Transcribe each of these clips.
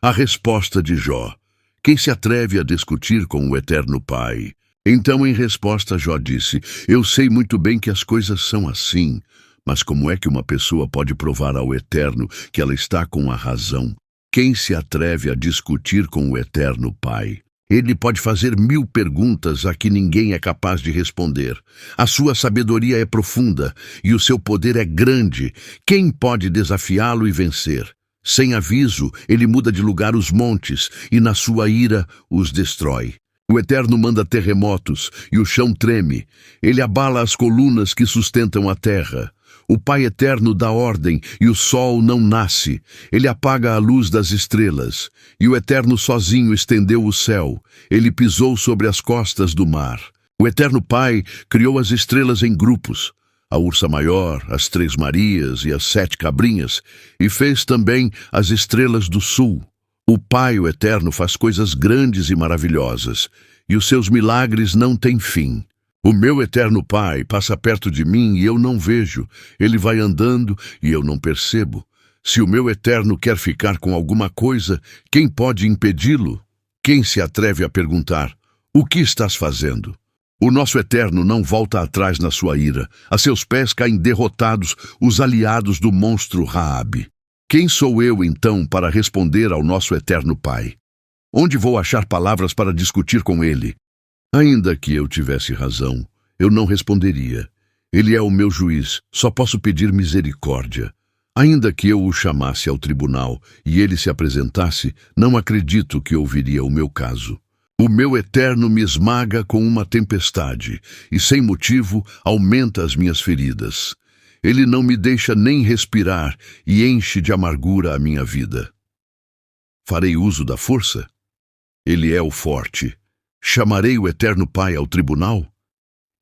A resposta de Jó. Quem se atreve a discutir com o Eterno Pai? Então, em resposta, Jó disse: Eu sei muito bem que as coisas são assim, mas como é que uma pessoa pode provar ao Eterno que ela está com a razão? Quem se atreve a discutir com o Eterno Pai? Ele pode fazer 1000 perguntas a que ninguém é capaz de responder. A sua sabedoria é profunda e o seu poder é grande. Quem pode desafiá-lo e vencer? Sem aviso, ele muda de lugar os montes e na sua ira os destrói. O Eterno manda terremotos e o chão treme. Ele abala as colunas que sustentam a terra. O Pai Eterno dá ordem e o sol não nasce. Ele apaga a luz das estrelas. E o Eterno sozinho estendeu o céu. Ele pisou sobre as costas do mar. O Eterno Pai criou as estrelas em grupos. A Ursa Maior, as 3 Marias e as 7 Cabrinhas. E fez também as estrelas do sul. O Pai, o Eterno, faz coisas grandes e maravilhosas. E os seus milagres não têm fim. O meu Eterno Pai passa perto de mim e eu não vejo. Ele vai andando e eu não percebo. Se o meu Eterno quer ficar com alguma coisa, quem pode impedi-lo? Quem se atreve a perguntar: o que estás fazendo? O nosso Eterno não volta atrás na sua ira. A seus pés caem derrotados os aliados do monstro Raabe. Quem sou eu, então, para responder ao nosso Eterno Pai? Onde vou achar palavras para discutir com ele? Ainda que eu tivesse razão, eu não responderia. Ele é o meu juiz, só posso pedir misericórdia. Ainda que eu o chamasse ao tribunal e ele se apresentasse, não acredito que ouviria o meu caso. O meu Eterno me esmaga com uma tempestade e, sem motivo, aumenta as minhas feridas. Ele não me deixa nem respirar e enche de amargura a minha vida. Farei uso da força? Ele é o forte. Chamarei o Eterno Pai ao tribunal?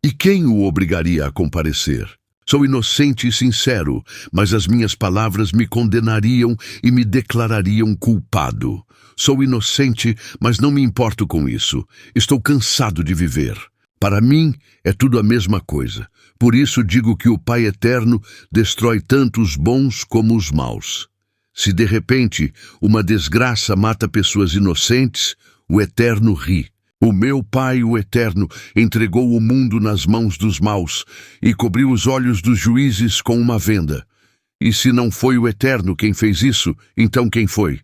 E quem o obrigaria a comparecer? Sou inocente e sincero, mas as minhas palavras me condenariam e me declarariam culpado. Sou inocente, mas não me importo com isso. Estou cansado de viver. Para mim, é tudo a mesma coisa. Por isso digo que o Pai Eterno destrói tanto os bons como os maus. Se de repente uma desgraça mata pessoas inocentes, o Eterno ri. O meu Pai, o Eterno, entregou o mundo nas mãos dos maus e cobriu os olhos dos juízes com uma venda. E se não foi o Eterno quem fez isso, então quem foi?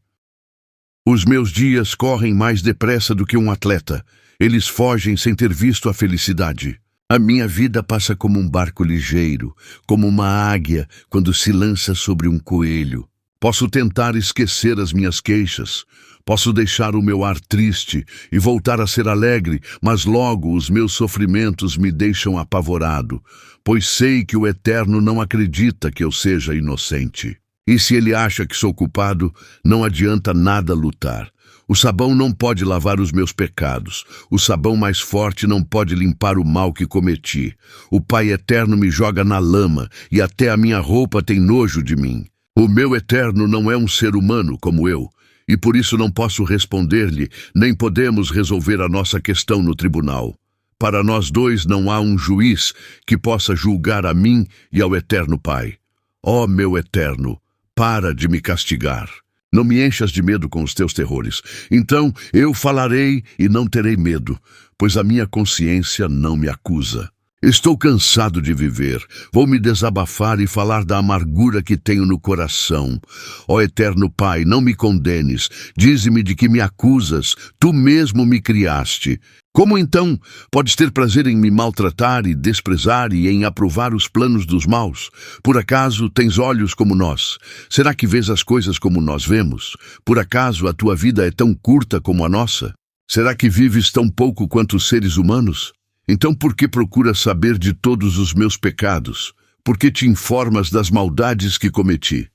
Os meus dias correm mais depressa do que um atleta. Eles fogem sem ter visto a felicidade. A minha vida passa como um barco ligeiro, como uma águia quando se lança sobre um coelho. Posso tentar esquecer as minhas queixas. Posso deixar o meu ar triste e voltar a ser alegre, mas logo os meus sofrimentos me deixam apavorado, pois sei que o Eterno não acredita que eu seja inocente. E se ele acha que sou culpado, não adianta nada lutar. O sabão não pode lavar os meus pecados. O sabão mais forte não pode limpar o mal que cometi. O Pai Eterno me joga na lama e até a minha roupa tem nojo de mim. O meu Eterno não é um ser humano como eu, e por isso não posso responder-lhe, nem podemos resolver a nossa questão no tribunal. Para nós dois não há um juiz que possa julgar a mim e ao Eterno Pai. Ó meu Eterno, para de me castigar. Não me enchas de medo com os teus terrores. Então eu falarei e não terei medo, pois a minha consciência não me acusa. Estou cansado de viver. Vou me desabafar e falar da amargura que tenho no coração. Ó Eterno Pai, não me condenes. Dize-me de que me acusas. Tu mesmo me criaste. Como então podes ter prazer em me maltratar e desprezar e em aprovar os planos dos maus? Por acaso tens olhos como nós? Será que vês as coisas como nós vemos? Por acaso a tua vida é tão curta como a nossa? Será que vives tão pouco quanto os seres humanos? Então por que procuras saber de todos os meus pecados? Por que te informas das maldades que cometi?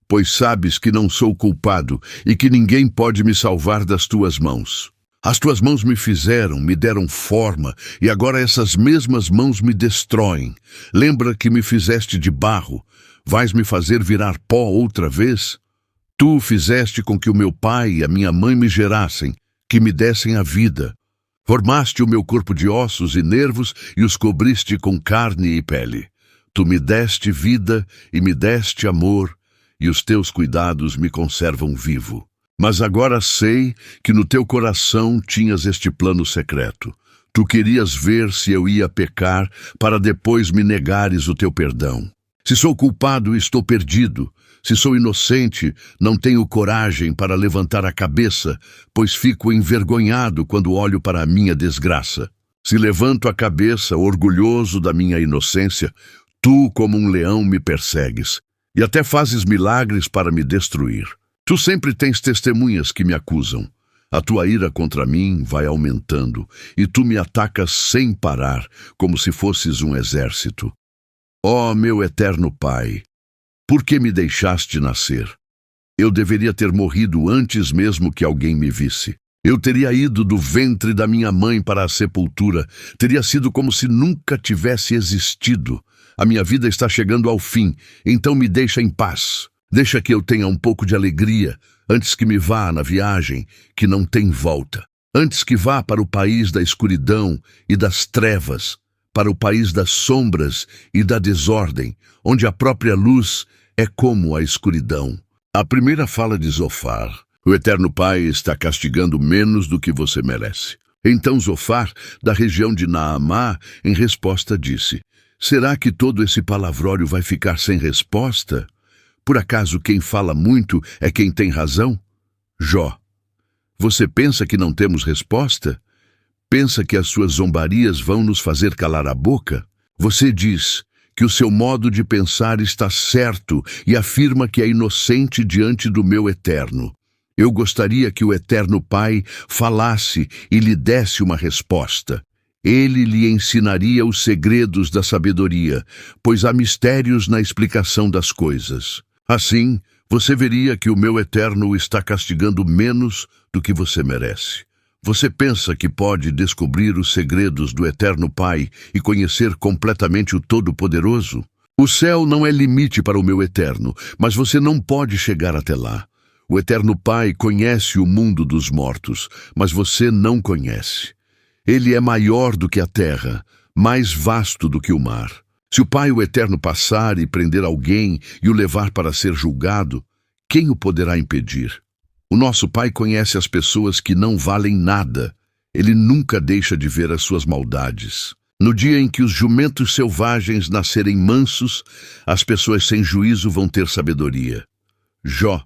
Pois sabes que não sou culpado e que ninguém pode me salvar das tuas mãos. As tuas mãos me fizeram, me deram forma, e agora essas mesmas mãos me destroem. Lembra que me fizeste de barro, vais me fazer virar pó outra vez? Tu fizeste com que o meu pai e a minha mãe me gerassem, que me dessem a vida. Formaste o meu corpo de ossos e nervos e os cobriste com carne e pele. Tu me deste vida e me deste amor, e os teus cuidados me conservam vivo. Mas agora sei que no teu coração tinhas este plano secreto. Tu querias ver se eu ia pecar, para depois me negares o teu perdão. Se sou culpado, estou perdido. Se sou inocente, não tenho coragem para levantar a cabeça, pois fico envergonhado quando olho para a minha desgraça. Se levanto a cabeça, orgulhoso da minha inocência, tu, como um leão, me persegues, e até fazes milagres para me destruir. Tu sempre tens testemunhas que me acusam. A tua ira contra mim vai aumentando, e tu me atacas sem parar, como se fosses um exército. Ó meu eterno Pai, por que me deixaste nascer? Eu deveria ter morrido antes mesmo que alguém me visse. Eu teria ido do ventre da minha mãe para a sepultura. Teria sido como se nunca tivesse existido. A minha vida está chegando ao fim, então me deixa em paz. Deixa que eu tenha um pouco de alegria, antes que me vá na viagem, que não tem volta. Antes que vá para o país da escuridão e das trevas, para o país das sombras e da desordem, onde a própria luz é como a escuridão. A primeira fala de Zofar: o Eterno Pai está castigando menos do que você merece. Então Zofar, da região de Naamá, em resposta disse: será que todo esse palavrório vai ficar sem resposta? Por acaso quem fala muito é quem tem razão? Jó: você pensa que não temos resposta? Pensa que as suas zombarias vão nos fazer calar a boca? Você diz que o seu modo de pensar está certo e afirma que é inocente diante do meu Eterno. Eu gostaria que o Eterno Pai falasse e lhe desse uma resposta. Ele lhe ensinaria os segredos da sabedoria, pois há mistérios na explicação das coisas. Assim, você veria que o meu Eterno o está castigando menos do que você merece. Você pensa que pode descobrir os segredos do Eterno Pai e conhecer completamente o Todo-Poderoso? O céu não é limite para o meu Eterno, mas você não pode chegar até lá. O Eterno Pai conhece o mundo dos mortos, mas você não conhece. Ele é maior do que a terra, mais vasto do que o mar. Se o Pai, o Eterno, passar e prender alguém e o levar para ser julgado, quem o poderá impedir? O nosso Pai conhece as pessoas que não valem nada. Ele nunca deixa de ver as suas maldades. No dia em que os jumentos selvagens nascerem mansos, as pessoas sem juízo vão ter sabedoria. Jó: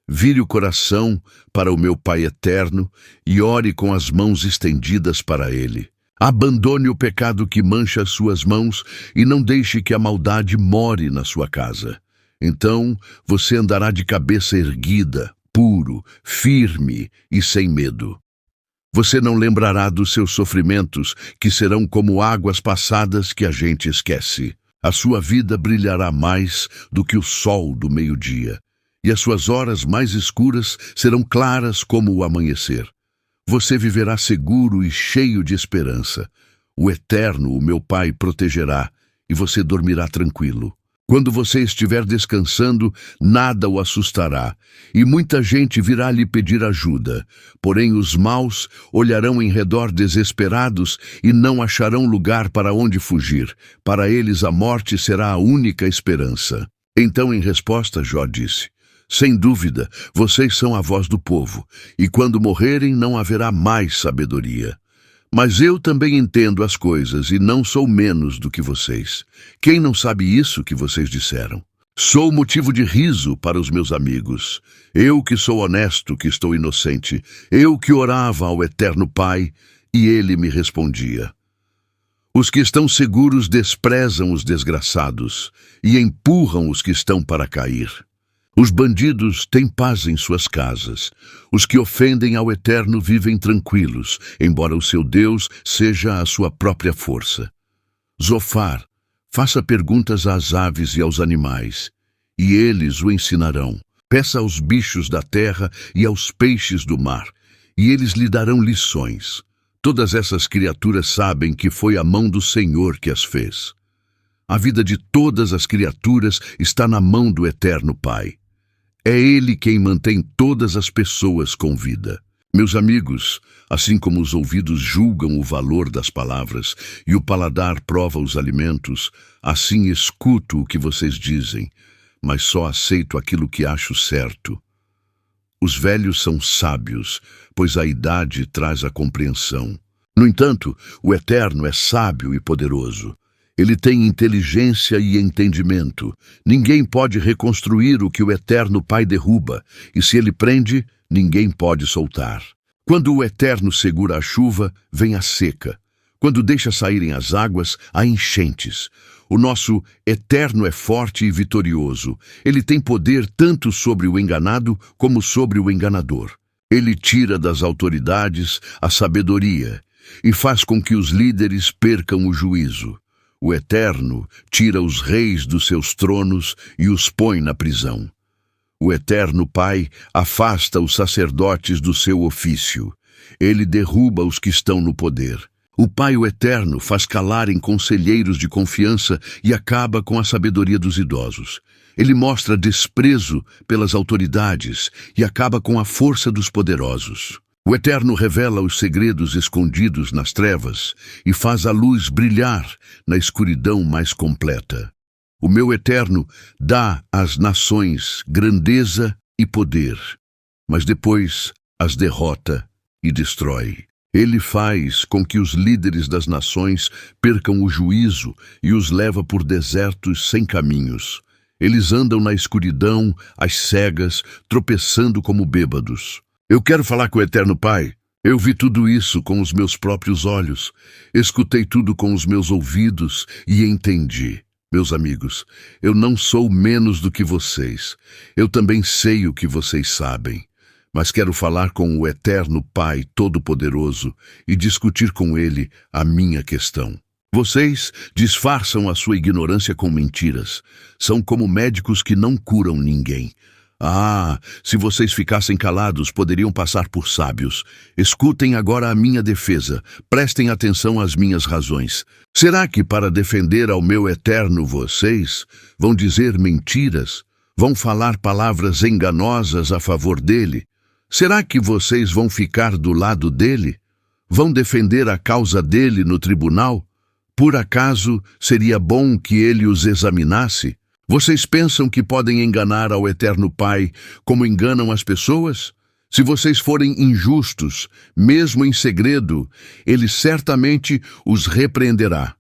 vire o coração para o meu Pai eterno e ore com as mãos estendidas para ele. Abandone o pecado que mancha as suas mãos e não deixe que a maldade more na sua casa. Então você andará de cabeça erguida, puro, firme e sem medo. Você não lembrará dos seus sofrimentos, que serão como águas passadas que a gente esquece. A sua vida brilhará mais do que o sol do meio-dia, e as suas horas mais escuras serão claras como o amanhecer. Você viverá seguro e cheio de esperança. O Eterno, o meu Pai, protegerá, e você dormirá tranquilo. Quando você estiver descansando, nada o assustará, e muita gente virá lhe pedir ajuda. Porém os maus olharão em redor desesperados e não acharão lugar para onde fugir. Para eles a morte será a única esperança. Então, em resposta, Jó disse: sem dúvida, vocês são a voz do povo, e quando morrerem não haverá mais sabedoria. Mas eu também entendo as coisas e não sou menos do que vocês. Quem não sabe isso que vocês disseram? Sou motivo de riso para os meus amigos. Eu que sou honesto, que estou inocente. Eu que orava ao Eterno Pai, e ele me respondia. Os que estão seguros desprezam os desgraçados e empurram os que estão para cair. Os bandidos têm paz em suas casas. Os que ofendem ao Eterno vivem tranquilos, embora o seu Deus seja a sua própria força. Zofar: faça perguntas às aves e aos animais, e eles o ensinarão. Peça aos bichos da terra e aos peixes do mar, e eles lhe darão lições. Todas essas criaturas sabem que foi a mão do Senhor que as fez. A vida de todas as criaturas está na mão do Eterno Pai. É Ele quem mantém todas as pessoas com vida. Meus amigos, assim como os ouvidos julgam o valor das palavras e o paladar prova os alimentos, assim escuto o que vocês dizem, mas só aceito aquilo que acho certo. Os velhos são sábios, pois a idade traz a compreensão. No entanto, o Eterno é sábio e poderoso. Ele tem inteligência e entendimento. Ninguém pode reconstruir o que o Eterno Pai derruba, e se ele prende, ninguém pode soltar. Quando o Eterno segura a chuva, vem a seca. Quando deixa saírem as águas, há enchentes. O nosso Eterno é forte e vitorioso. Ele tem poder tanto sobre o enganado como sobre o enganador. Ele tira das autoridades a sabedoria e faz com que os líderes percam o juízo. O Eterno tira os reis dos seus tronos e os põe na prisão. O Eterno Pai afasta os sacerdotes do seu ofício. Ele derruba os que estão no poder. O Pai, o Eterno, faz calarem conselheiros de confiança e acaba com a sabedoria dos idosos. Ele mostra desprezo pelas autoridades e acaba com a força dos poderosos. O Eterno revela os segredos escondidos nas trevas e faz a luz brilhar na escuridão mais completa. O meu Eterno dá às nações grandeza e poder, mas depois as derrota e destrói. Ele faz com que os líderes das nações percam o juízo e os leva por desertos sem caminhos. Eles andam na escuridão, às cegas, tropeçando como bêbados. Eu quero falar com o Eterno Pai. Eu vi tudo isso com os meus próprios olhos. Escutei tudo com os meus ouvidos e entendi. Meus amigos, eu não sou menos do que vocês. Eu também sei o que vocês sabem. Mas quero falar com o Eterno Pai Todo-Poderoso e discutir com Ele a minha questão. Vocês disfarçam a sua ignorância com mentiras. São como médicos que não curam ninguém. Se vocês ficassem calados, poderiam passar por sábios. Escutem agora a minha defesa. Prestem atenção às minhas razões. Será que para defender ao meu Eterno vocês vão dizer mentiras? Vão falar palavras enganosas a favor dele? Será que vocês vão ficar do lado dele? Vão defender a causa dele no tribunal? Por acaso seria bom que ele os examinasse? Vocês pensam que podem enganar ao Eterno Pai como enganam as pessoas? Se vocês forem injustos, mesmo em segredo, ele certamente os repreenderá.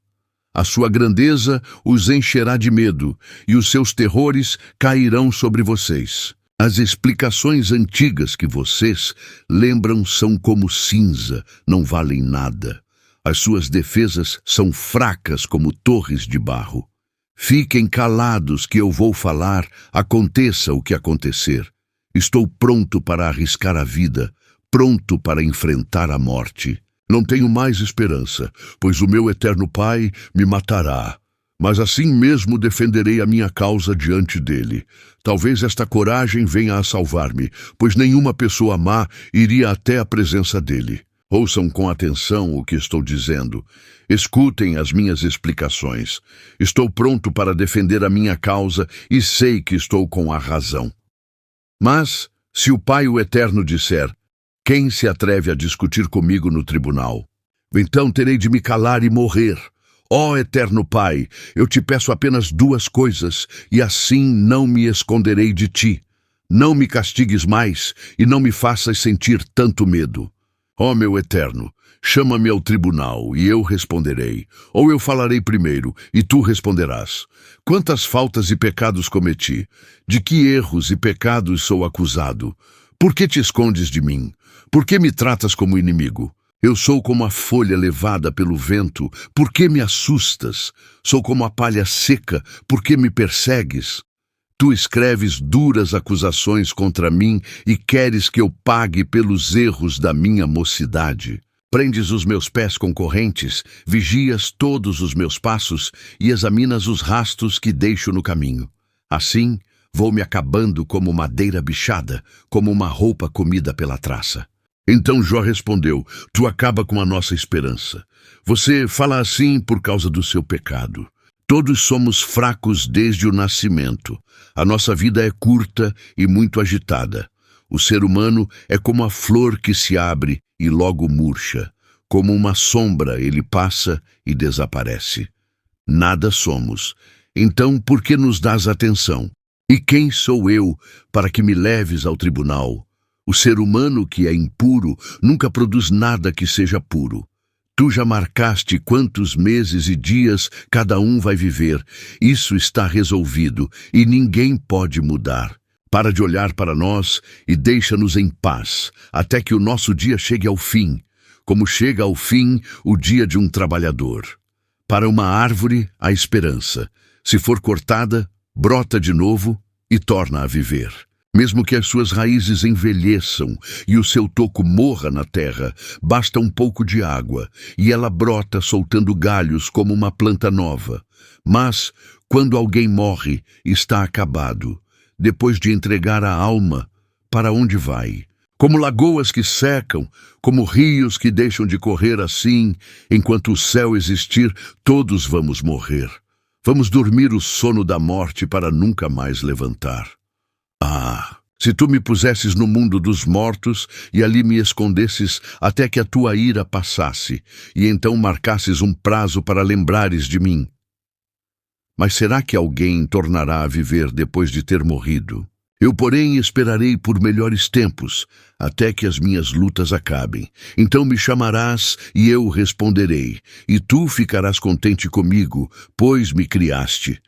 A sua grandeza os encherá de medo e os seus terrores cairão sobre vocês. As explicações antigas que vocês lembram são como cinza, não valem nada. As suas defesas são fracas como torres de barro. Fiquem calados que eu vou falar, aconteça o que acontecer. Estou pronto para arriscar a vida, pronto para enfrentar a morte. Não tenho mais esperança, pois o meu Eterno Pai me matará. Mas assim mesmo defenderei a minha causa diante dele. Talvez esta coragem venha a salvar-me, pois nenhuma pessoa má iria até a presença dele. Ouçam com atenção o que estou dizendo. Escutem as minhas explicações. Estou pronto para defender a minha causa e sei que estou com a razão. Mas, se o Pai o Eterno disser, quem se atreve a discutir comigo no tribunal? Então terei de me calar e morrer. Ó Eterno Pai, eu te peço apenas duas coisas, e assim não me esconderei de ti. Não me castigues mais e não me faças sentir tanto medo. Ó meu Eterno, chama-me ao tribunal e eu responderei, ou eu falarei primeiro e tu responderás. Quantas faltas e pecados cometi? De que erros e pecados sou acusado? Por que te escondes de mim? Por que me tratas como inimigo? Eu sou como a folha levada pelo vento, por que me assustas? Sou como a palha seca, por que me persegues? Tu escreves duras acusações contra mim e queres que eu pague pelos erros da minha mocidade. Prendes os meus pés com correntes, vigias todos os meus passos e examinas os rastros que deixo no caminho. Assim, vou me acabando como madeira bichada, como uma roupa comida pela traça. Então Jó respondeu, tu acaba com a nossa esperança. Você fala assim por causa do seu pecado. Todos somos fracos desde o nascimento. A nossa vida é curta e muito agitada. O ser humano é como a flor que se abre e logo murcha. Como uma sombra ele passa e desaparece. Nada somos. Então por que nos dás atenção? E quem sou eu para que me leves ao tribunal? O ser humano que é impuro nunca produz nada que seja puro. Tu já marcaste quantos meses e dias cada um vai viver. Isso está resolvido e ninguém pode mudar. Para de olhar para nós e deixa-nos em paz, até que o nosso dia chegue ao fim, como chega ao fim o dia de um trabalhador. Para uma árvore, há esperança. Se for cortada, brota de novo e torna a viver. Mesmo que as suas raízes envelheçam e o seu toco morra na terra, basta um pouco de água e ela brota soltando galhos como uma planta nova. Mas, quando alguém morre, está acabado. Depois de entregar a alma, para onde vai? Como lagoas que secam, como rios que deixam de correr assim, enquanto o céu existir, todos vamos morrer. Vamos dormir o sono da morte para nunca mais levantar. Ah, se tu me pusesses no mundo dos mortos e ali me escondesses até que a tua ira passasse, e então marcasses um prazo para lembrares de mim. Mas será que alguém tornará a viver depois de ter morrido? Eu, porém, esperarei por melhores tempos, até que as minhas lutas acabem. Então me chamarás e eu responderei, e tu ficarás contente comigo, pois me criaste.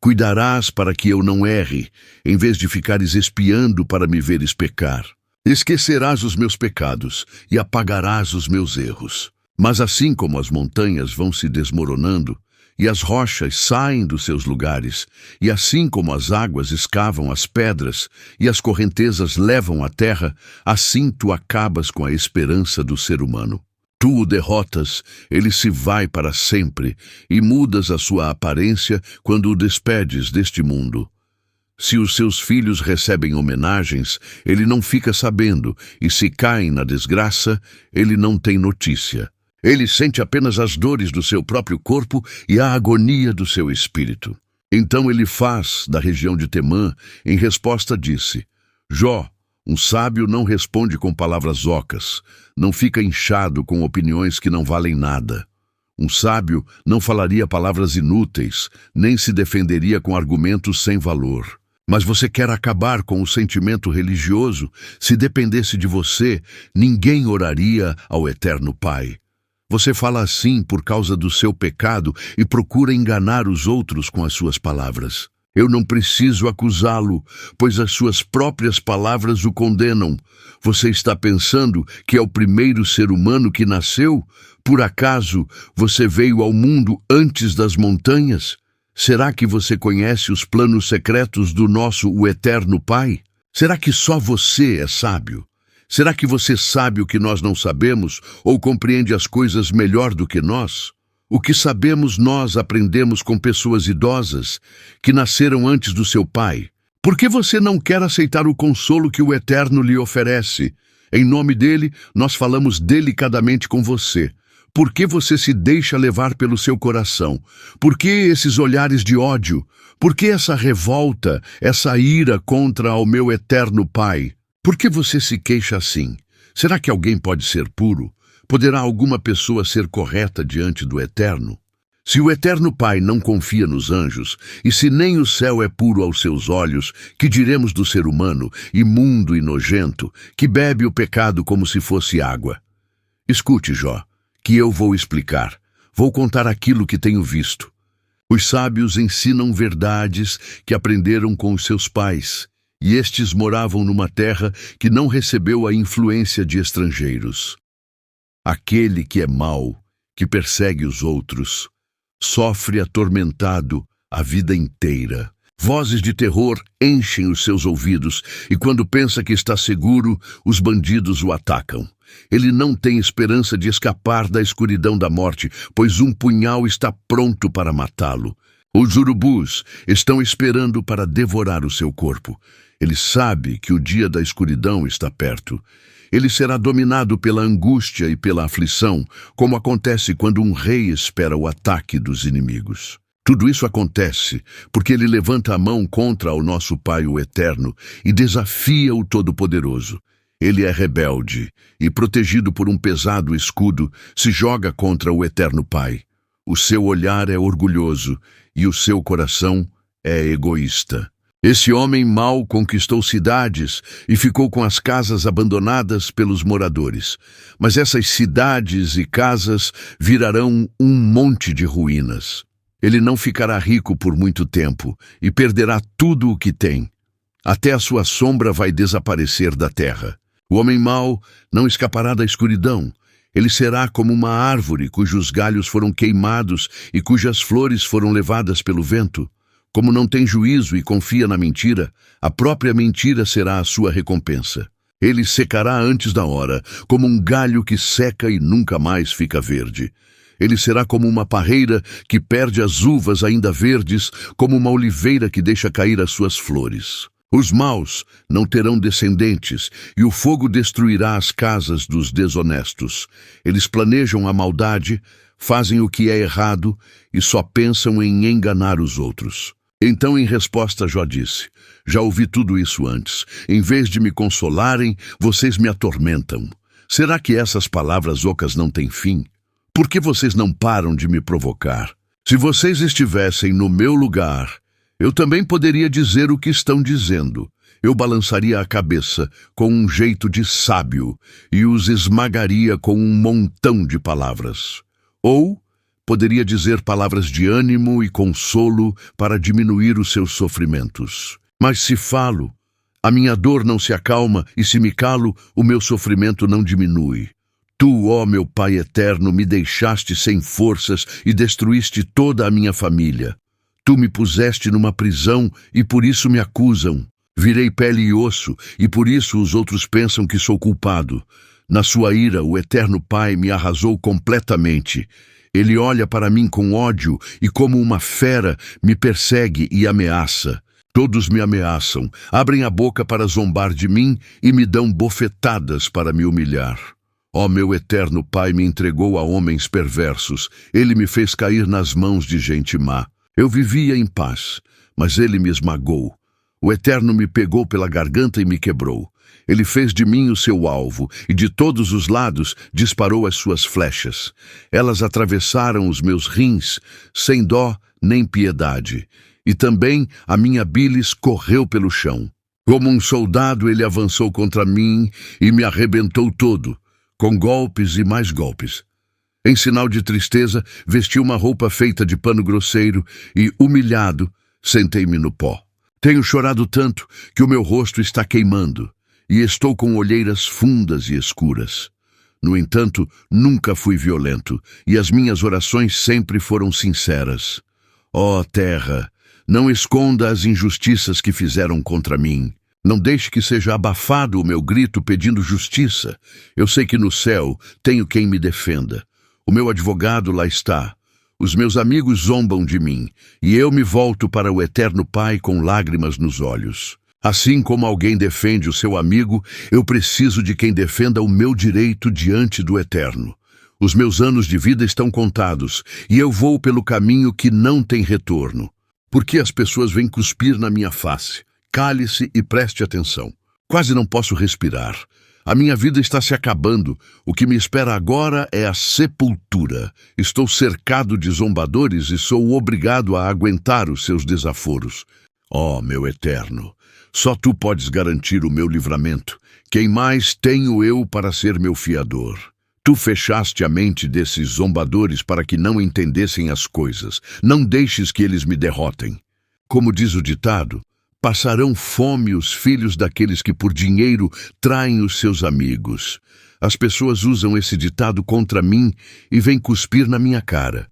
Cuidarás para que eu não erre, em vez de ficares espiando para me veres pecar. Esquecerás os meus pecados e apagarás os meus erros. Mas assim como as montanhas vão se desmoronando, e as rochas saem dos seus lugares, e assim como as águas escavam as pedras, e as correntezas levam a terra, assim tu acabas com a esperança do ser humano. Tu o derrotas, ele se vai para sempre, e mudas a sua aparência quando o despedes deste mundo. Se os seus filhos recebem homenagens, ele não fica sabendo, e se caem na desgraça, ele não tem notícia. Ele sente apenas as dores do seu próprio corpo e a agonia do seu espírito. Então ele faz, da região de Temã, em resposta disse: Jó, um sábio não responde com palavras ocas, não fica inchado com opiniões que não valem nada. Um sábio não falaria palavras inúteis, nem se defenderia com argumentos sem valor. Mas você quer acabar com o sentimento religioso? Se dependesse de você, ninguém oraria ao Eterno Pai. Você fala assim por causa do seu pecado e procura enganar os outros com as suas palavras. Eu não preciso acusá-lo, pois as suas próprias palavras o condenam. Você está pensando que é o primeiro ser humano que nasceu? Por acaso você veio ao mundo antes das montanhas? Será que você conhece os planos secretos do o Eterno Pai? Será que só você é sábio? Será que você sabe o que nós não sabemos ou compreende as coisas melhor do que nós? O que sabemos nós aprendemos com pessoas idosas que nasceram antes do seu pai. Por que você não quer aceitar o consolo que o Eterno lhe oferece? Em nome dele, nós falamos delicadamente com você. Por que você se deixa levar pelo seu coração? Por que esses olhares de ódio? Por que essa revolta, essa ira contra o meu Eterno Pai? Por que você se queixa assim? Será que alguém pode ser puro? Poderá alguma pessoa ser correta diante do Eterno? Se o Eterno Pai não confia nos anjos, e se nem o céu é puro aos seus olhos, que diremos do ser humano, imundo e nojento, que bebe o pecado como se fosse água? Escute, Jó, que eu vou explicar. Vou contar aquilo que tenho visto. Os sábios ensinam verdades que aprenderam com os seus pais, e estes moravam numa terra que não recebeu a influência de estrangeiros. Aquele que é mau, que persegue os outros, sofre atormentado a vida inteira. Vozes de terror enchem os seus ouvidos, e quando pensa que está seguro, os bandidos o atacam. Ele não tem esperança de escapar da escuridão da morte, pois um punhal está pronto para matá-lo. Os urubus estão esperando para devorar o seu corpo. Ele sabe que o dia da escuridão está perto. Ele será dominado pela angústia e pela aflição, como acontece quando um rei espera o ataque dos inimigos. Tudo isso acontece porque ele levanta a mão contra o nosso Pai, o Eterno, e desafia o Todo-Poderoso. Ele é rebelde e, protegido por um pesado escudo, se joga contra o Eterno Pai. O seu olhar é orgulhoso e o seu coração é egoísta. Esse homem mau conquistou cidades e ficou com as casas abandonadas pelos moradores. Mas essas cidades e casas virarão um monte de ruínas. Ele não ficará rico por muito tempo e perderá tudo o que tem. Até a sua sombra vai desaparecer da terra. O homem mau não escapará da escuridão. Ele será como uma árvore cujos galhos foram queimados e cujas flores foram levadas pelo vento. Como não tem juízo e confia na mentira, a própria mentira será a sua recompensa. Ele secará antes da hora, como um galho que seca e nunca mais fica verde. Ele será como uma parreira que perde as uvas ainda verdes, como uma oliveira que deixa cair as suas flores. Os maus não terão descendentes, e o fogo destruirá as casas dos desonestos. Eles planejam a maldade, fazem o que é errado e só pensam em enganar os outros. Então, em resposta, Jó disse: já ouvi tudo isso antes. Em vez de me consolarem, vocês me atormentam. Será que essas palavras ocas não têm fim? Por que vocês não param de me provocar? Se vocês estivessem no meu lugar, eu também poderia dizer o que estão dizendo. Eu balançaria a cabeça com um jeito de sábio e os esmagaria com um montão de palavras. Ou poderia dizer palavras de ânimo e consolo para diminuir os seus sofrimentos. Mas se falo, a minha dor não se acalma, e se me calo, o meu sofrimento não diminui. Tu, ó meu Pai eterno, me deixaste sem forças e destruíste toda a minha família. Tu me puseste numa prisão e por isso me acusam. Virei pele e osso e por isso os outros pensam que sou culpado. Na sua ira, o eterno Pai me arrasou completamente. Ele olha para mim com ódio e, como uma fera, me persegue e ameaça. Todos me ameaçam, abrem a boca para zombar de mim e me dão bofetadas para me humilhar. Ó meu eterno Pai me entregou a homens perversos. Ele me fez cair nas mãos de gente má. Eu vivia em paz, mas ele me esmagou. O Eterno me pegou pela garganta e me quebrou. Ele fez de mim o seu alvo, e de todos os lados disparou as suas flechas. Elas atravessaram os meus rins, sem dó nem piedade. E também a minha bilis correu pelo chão. Como um soldado ele avançou contra mim e me arrebentou todo, com golpes e mais golpes. Em sinal de tristeza, vesti uma roupa feita de pano grosseiro e, humilhado, sentei-me no pó. Tenho chorado tanto que o meu rosto está queimando e estou com olheiras fundas e escuras. No entanto, nunca fui violento e as minhas orações sempre foram sinceras. Ó terra, não esconda as injustiças que fizeram contra mim. Não deixe que seja abafado o meu grito pedindo justiça. Eu sei que no céu tenho quem me defenda. O meu advogado lá está. Os meus amigos zombam de mim, e eu me volto para o eterno Pai com lágrimas nos olhos. Assim como alguém defende o seu amigo, eu preciso de quem defenda o meu direito diante do Eterno. Os meus anos de vida estão contados, e eu vou pelo caminho que não tem retorno. Por que as pessoas vêm cuspir na minha face? Cale-se e preste atenção. Quase não posso respirar. A minha vida está se acabando. O que me espera agora é a sepultura. Estou cercado de zombadores e sou obrigado a aguentar os seus desaforos. Ó, meu Eterno, só tu podes garantir o meu livramento. Quem mais tenho eu para ser meu fiador? Tu fechaste a mente desses zombadores para que não entendessem as coisas. Não deixes que eles me derrotem. Como diz o ditado, passarão fome os filhos daqueles que por dinheiro traem os seus amigos. As pessoas usam esse ditado contra mim e vêm cuspir na minha cara.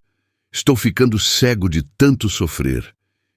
Estou ficando cego de tanto sofrer,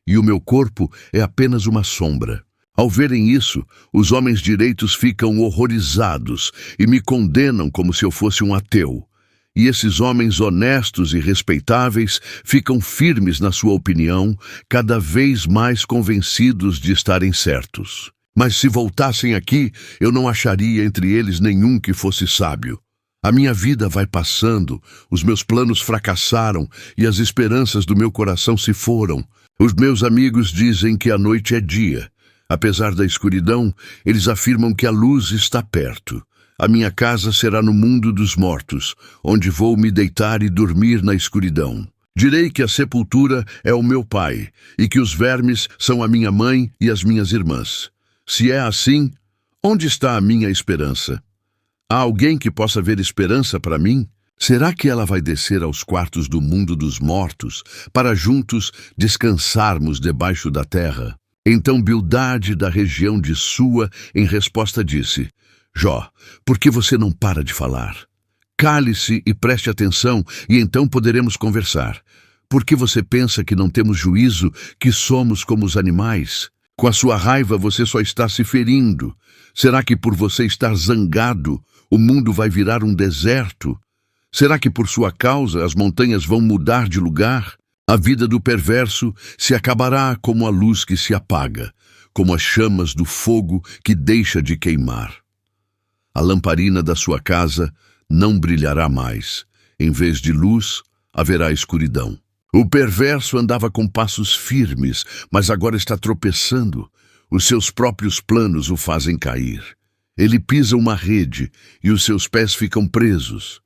e o meu corpo é apenas uma sombra. Ao verem isso, os homens direitos ficam horrorizados e me condenam como se eu fosse um ateu. E esses homens honestos e respeitáveis ficam firmes na sua opinião, cada vez mais convencidos de estarem certos. Mas se voltassem aqui, eu não acharia entre eles nenhum que fosse sábio. A minha vida vai passando, os meus planos fracassaram e as esperanças do meu coração se foram. Os meus amigos dizem que a noite é dia. Apesar da escuridão, eles afirmam que a luz está perto. A minha casa será no mundo dos mortos, onde vou me deitar e dormir na escuridão. Direi que a sepultura é o meu pai, e que os vermes são a minha mãe e as minhas irmãs. Se é assim, onde está a minha esperança? Há alguém que possa ver esperança para mim? Será que ela vai descer aos quartos do mundo dos mortos, para juntos descansarmos debaixo da terra? Então Bildade, da região de Sua, em resposta disse: Jó, por que você não para de falar? Cale-se e preste atenção, e então poderemos conversar. Por que você pensa que não temos juízo, que somos como os animais? Com a sua raiva você só está se ferindo. Será que por você estar zangado, o mundo vai virar um deserto? Será que por sua causa as montanhas vão mudar de lugar? A vida do perverso se acabará como a luz que se apaga, como as chamas do fogo que deixa de queimar. A lamparina da sua casa não brilhará mais. Em vez de luz, haverá escuridão. O perverso andava com passos firmes, mas agora está tropeçando. Os seus próprios planos o fazem cair. Ele pisa uma rede e os seus pés ficam presos.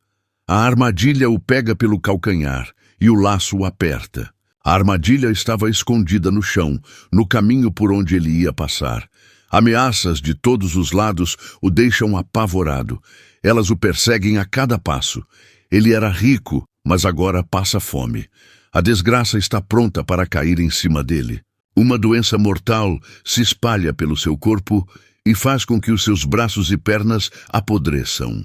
A armadilha o pega pelo calcanhar e o laço o aperta. A armadilha estava escondida no chão, no caminho por onde ele ia passar. Ameaças de todos os lados o deixam apavorado. Elas o perseguem a cada passo. Ele era rico, mas agora passa fome. A desgraça está pronta para cair em cima dele. Uma doença mortal se espalha pelo seu corpo e faz com que os seus braços e pernas apodreçam.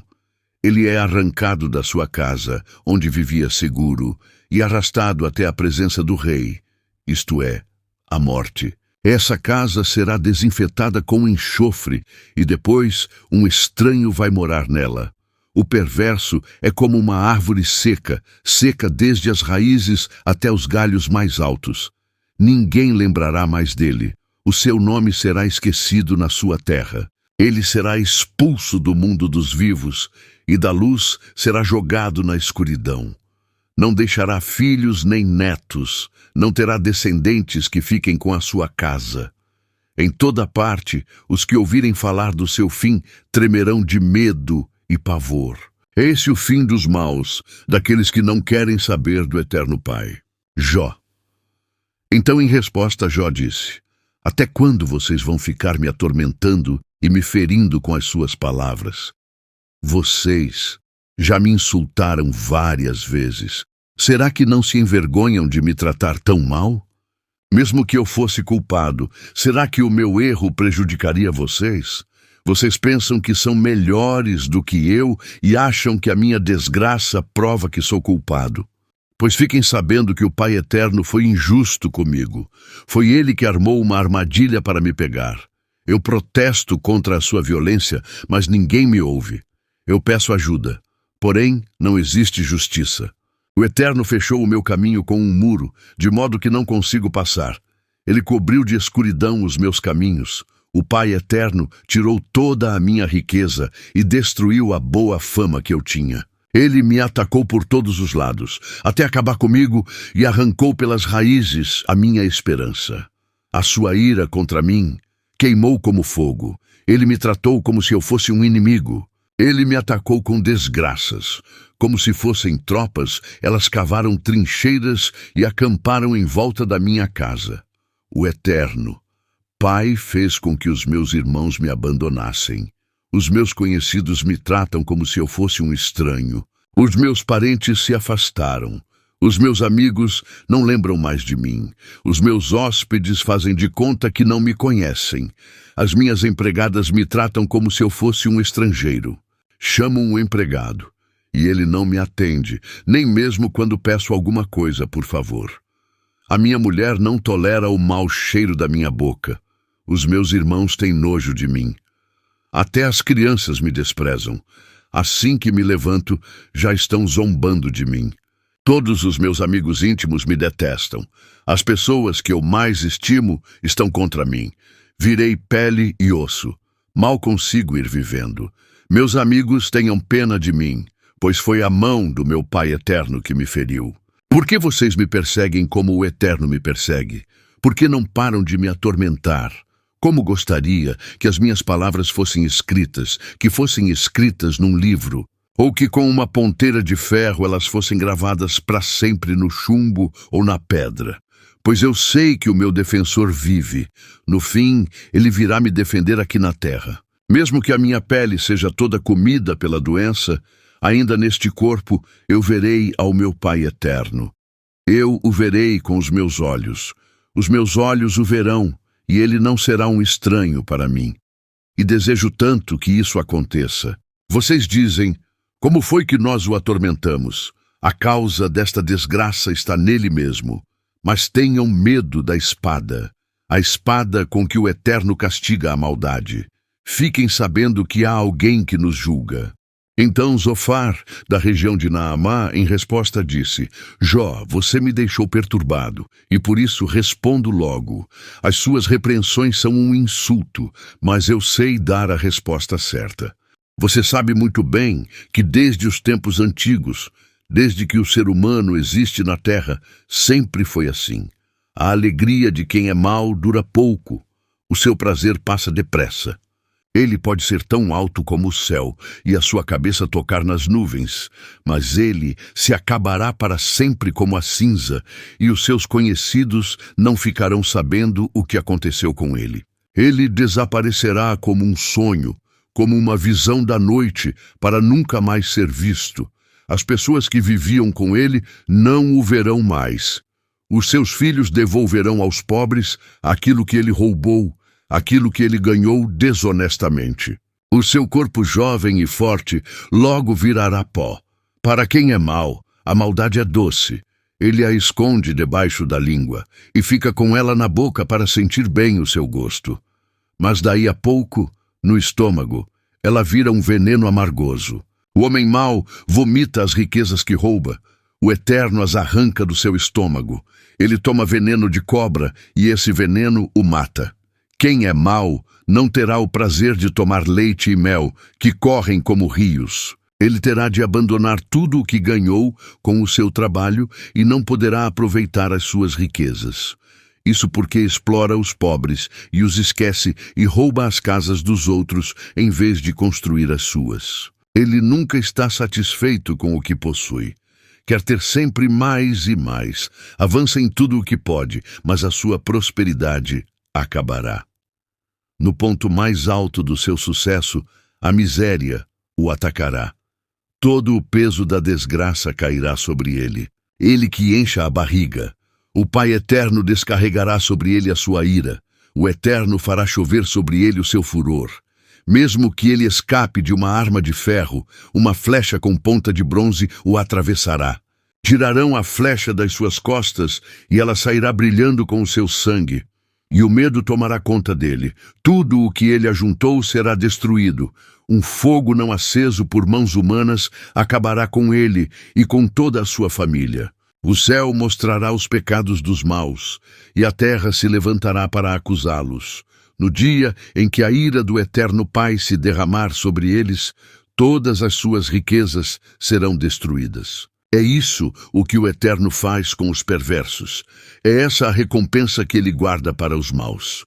Ele é arrancado da sua casa, onde vivia seguro, e arrastado até a presença do rei, isto é, a morte. Essa casa será desinfetada com enxofre, e depois um estranho vai morar nela. O perverso é como uma árvore seca, seca desde as raízes até os galhos mais altos. Ninguém lembrará mais dele. O seu nome será esquecido na sua terra. Ele será expulso do mundo dos vivos, e da luz será jogado na escuridão. Não deixará filhos nem netos, não terá descendentes que fiquem com a sua casa. Em toda parte, os que ouvirem falar do seu fim tremerão de medo e pavor. É esse o fim dos maus, daqueles que não querem saber do Eterno Pai. Jó. Então, em resposta, Jó disse: Até quando vocês vão ficar me atormentando e me ferindo com as suas palavras? Vocês já me insultaram várias vezes. Será que não se envergonham de me tratar tão mal? Mesmo que eu fosse culpado, será que o meu erro prejudicaria vocês? Vocês pensam que são melhores do que eu e acham que a minha desgraça prova que sou culpado. Pois fiquem sabendo que o Pai Eterno foi injusto comigo. Foi ele que armou uma armadilha para me pegar. Eu protesto contra a sua violência, mas ninguém me ouve. Eu peço ajuda, porém não existe justiça. O Eterno fechou o meu caminho com um muro, de modo que não consigo passar. Ele cobriu de escuridão os meus caminhos. O Pai Eterno tirou toda a minha riqueza e destruiu a boa fama que eu tinha. Ele me atacou por todos os lados, até acabar comigo, e arrancou pelas raízes a minha esperança. A sua ira contra mim queimou como fogo. Ele me tratou como se eu fosse um inimigo. Ele me atacou com desgraças. Como se fossem tropas, elas cavaram trincheiras e acamparam em volta da minha casa. O Eterno, Pai, fez com que os meus irmãos me abandonassem. Os meus conhecidos me tratam como se eu fosse um estranho. Os meus parentes se afastaram. Os meus amigos não lembram mais de mim. Os meus hóspedes fazem de conta que não me conhecem. As minhas empregadas me tratam como se eu fosse um estrangeiro. Chamo um empregado, e ele não me atende, nem mesmo quando peço alguma coisa, por favor. A minha mulher não tolera o mau cheiro da minha boca. Os meus irmãos têm nojo de mim. Até as crianças me desprezam. Assim que me levanto, já estão zombando de mim. Todos os meus amigos íntimos me detestam. As pessoas que eu mais estimo estão contra mim. Virei pele e osso. Mal consigo ir vivendo. Meus amigos tenham pena de mim, pois foi a mão do meu Pai Eterno que me feriu. Por que vocês me perseguem como o Eterno me persegue? Por que não param de me atormentar? Como gostaria que as minhas palavras fossem escritas, que fossem escritas num livro. ou que com uma ponteira de ferro elas fossem gravadas para sempre no chumbo ou na pedra. Pois eu sei que o meu defensor vive. No fim, ele virá me defender aqui na terra. Mesmo que a minha pele seja toda comida pela doença, ainda neste corpo eu verei ao meu Pai eterno. Eu o verei com os meus olhos. Os meus olhos o verão, e ele não será um estranho para mim. E desejo tanto que isso aconteça. Vocês dizem, como foi que nós o atormentamos? A causa desta desgraça está nele mesmo. Mas tenham medo da espada, a espada com que o Eterno castiga a maldade. Fiquem sabendo que há alguém que nos julga. Então Zofar, da região de Naamá, em resposta disse, Jó, você me deixou perturbado, e por isso respondo logo. As suas repreensões são um insulto, mas eu sei dar a resposta certa. Você sabe muito bem que desde os tempos antigos, desde que o ser humano existe na terra, sempre foi assim. A alegria de quem é mau dura pouco, o seu prazer passa depressa. Ele pode ser tão alto como o céu e a sua cabeça tocar nas nuvens, mas ele se acabará para sempre como a cinza, e os seus conhecidos não ficarão sabendo o que aconteceu com ele. Ele desaparecerá como um sonho, como uma visão da noite, para nunca mais ser visto. As pessoas que viviam com ele não o verão mais. Os seus filhos devolverão aos pobres aquilo que ele roubou, aquilo que ele ganhou desonestamente. O seu corpo jovem e forte logo virará pó. Para quem é mau, a maldade é doce. Ele a esconde debaixo da língua e fica com ela na boca para sentir bem o seu gosto. Mas daí a pouco, no estômago, ela vira um veneno amargoso. O homem mau vomita as riquezas que rouba. O Eterno as arranca do seu estômago. Ele toma veneno de cobra e esse veneno o mata. Quem é mau não terá o prazer de tomar leite e mel, que correm como rios. Ele terá de abandonar tudo o que ganhou com o seu trabalho e não poderá aproveitar as suas riquezas. Isso porque explora os pobres e os esquece e rouba as casas dos outros em vez de construir as suas. Ele nunca está satisfeito com o que possui. Quer ter sempre mais e mais. Avança em tudo o que pode, mas a sua prosperidade acabará. No ponto mais alto do seu sucesso, a miséria o atacará. Todo o peso da desgraça cairá sobre ele. Ele que encha a barriga. O Pai Eterno descarregará sobre ele a sua ira. O Eterno fará chover sobre ele o seu furor. Mesmo que ele escape de uma arma de ferro, uma flecha com ponta de bronze o atravessará. Tirarão a flecha das suas costas e ela sairá brilhando com o seu sangue. E o medo tomará conta dele. Tudo o que ele ajuntou será destruído. Um fogo não aceso por mãos humanas acabará com ele e com toda a sua família. O céu mostrará os pecados dos maus, e a terra se levantará para acusá-los. No dia em que a ira do Eterno Pai se derramar sobre eles, todas as suas riquezas serão destruídas. É isso o que o Eterno faz com os perversos. É essa a recompensa que ele guarda para os maus.